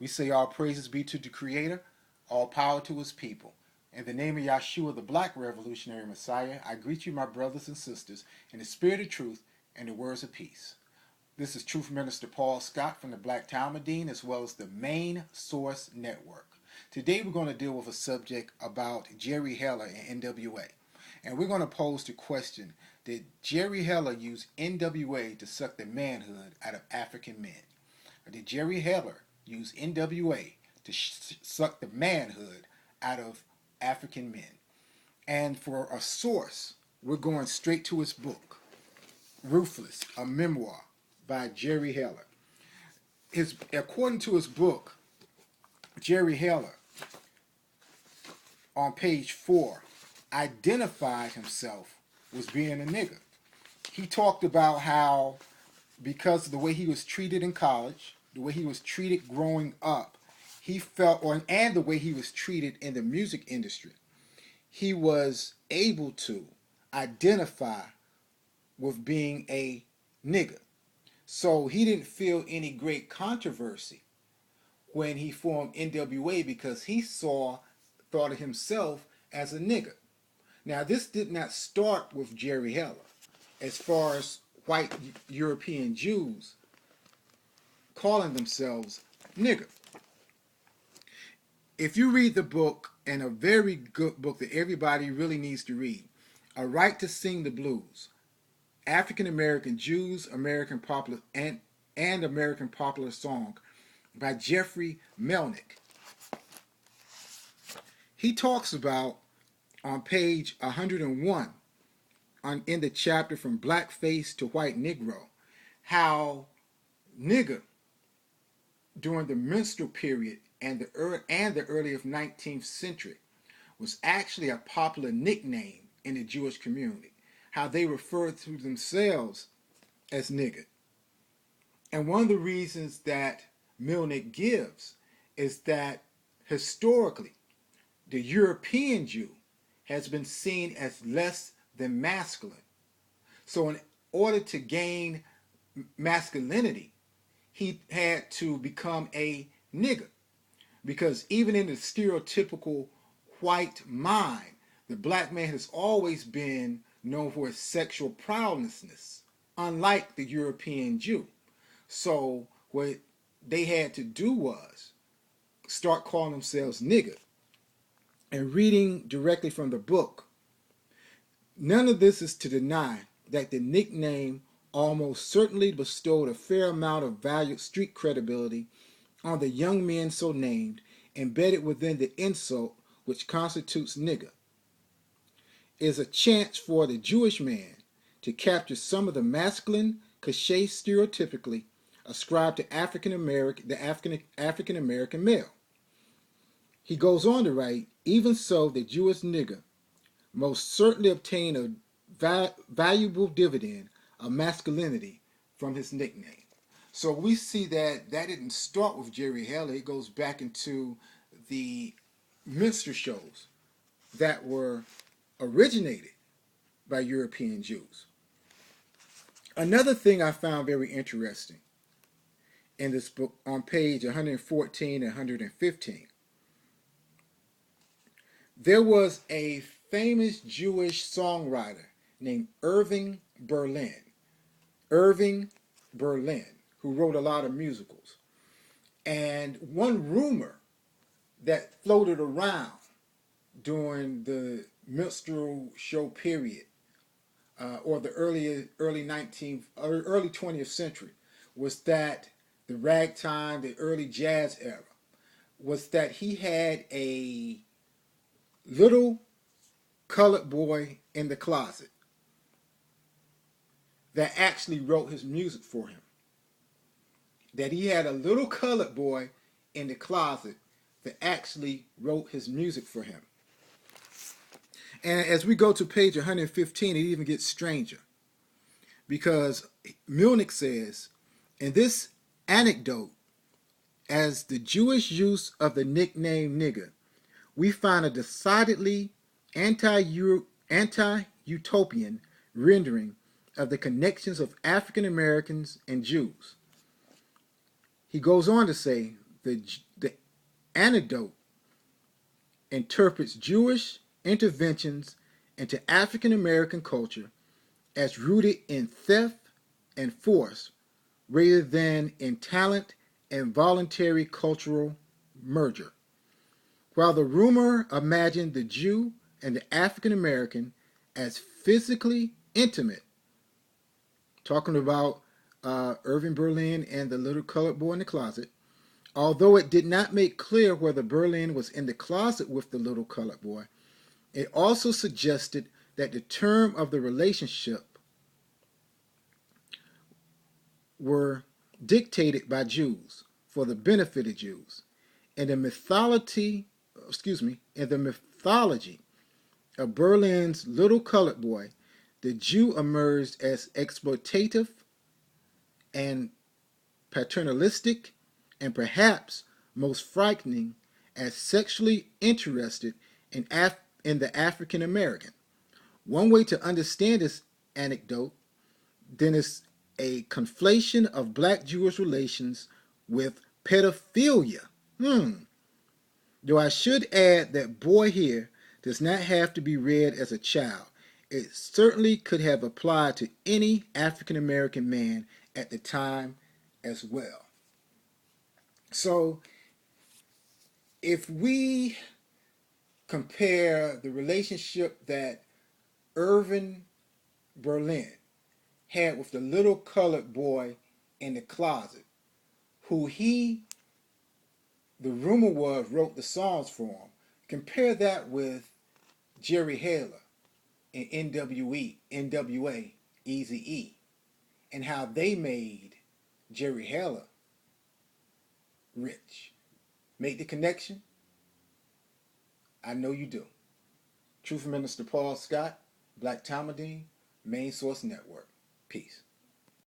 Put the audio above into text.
We say all praises be to the Creator, all power to His people. In the name of Yahshua, the Black Revolutionary Messiah, I greet you, my brothers and sisters, in the spirit of truth and the words of peace. This is Truth Minister Paul Scott from the Black Talmudine, as well as the Main Source Network. Today we're going to deal with a subject about Jerry Heller and NWA. And we're going to pose the question, did Jerry Heller use NWA to suck the manhood out of African men? Or did Jerry Heller use NWA to suck the manhood out of African men? And for a source, we're going straight to his book, Ruthless, a memoir by Jerry Heller. According to his book, Jerry Heller, on page 4, identified himself as being a nigger. He talked about how, because of the way he was treated in college, the way he was treated growing up, he felt, and the way he was treated in the music industry, he was able to identify with being a nigger. So he didn't feel any great controversy when he formed NWA because he thought of himself as a nigger. Now, this did not start with Jerry Heller. As far as white European Jews calling themselves nigger. If you read the book, and a very good book that everybody really needs to read, A Right to Sing the Blues, African American Jews, American Popular and American Popular Song by Jeffrey Melnick. He talks about, on page 101, in the chapter From Blackface to White Negro, how nigger during the minstrel period and the early 19th century was actually a popular nickname in the Jewish community. How they referred to themselves as nigger. And one of the reasons that Milnick gives is that historically, the European Jew has been seen as less than masculine. So in order to gain masculinity, he had to become a nigger. Because even in the stereotypical white mind, the black man has always been known for his sexual prowessness, unlike the European Jew. So what they had to do was start calling themselves nigger. And reading directly from the book, none of this is to deny that the nickname almost certainly bestowed a fair amount of valued street credibility on the young men so named, embedded within the insult which constitutes nigger, is a chance for the Jewish man to capture some of the masculine cliché stereotypically ascribed to African American male. He goes on to write, even so, the Jewish nigger most certainly obtained a valuable dividend of masculinity from his nickname. So we see that didn't start with Jerry Heller. It goes back into the minstrel shows that were originated by European Jews. Another thing I found very interesting in this book, on page 114 and 115, there was a famous Jewish songwriter named Irving Berlin. Irving Berlin, who wrote a lot of musicals. And one rumor that floated around during the minstrel show period, or the early 20th century, was that the ragtime, the early jazz era, was that he had a little colored boy in the closet that actually wrote his music for him. That he had a little colored boy in the closet that actually wrote his music for him. And as we go to page 115, it even gets stranger. Because Milnick says, in this anecdote, as the Jewish use of the nickname nigger, we find a decidedly anti-utopian rendering of the connections of African Americans and Jews. He goes on to say, the anecdote interprets Jewish interventions into African American culture as rooted in theft and force rather than in talent and voluntary cultural merger. While the rumor imagined the Jew and the African American as physically intimate, talking about Irving Berlin and the little colored boy in the closet, although it did not make clear whether Berlin was in the closet with the little colored boy, it also suggested that the term of the relationship were dictated by Jews for the benefit of Jews. In the mythology of Berlin's little colored boy, the Jew emerged as exploitative and paternalistic, and perhaps most frightening, as sexually interested in the African American. One way to understand this anecdote then is a conflation of black Jewish relations with pedophilia. Though I should add that boy here does not have to be read as a child. It certainly could have applied to any African American man at the time as well. So if we compare the relationship that Irving Berlin had with the little colored boy in the closet, who the rumor was, wrote the songs for him. Compare that with Jerry Heller in NWA, Eazy-E, and how they made Jerry Heller rich. Make the connection? I know you do. Truth Minister Paul Scott, Black Talmudine, Main Source Network. Peace.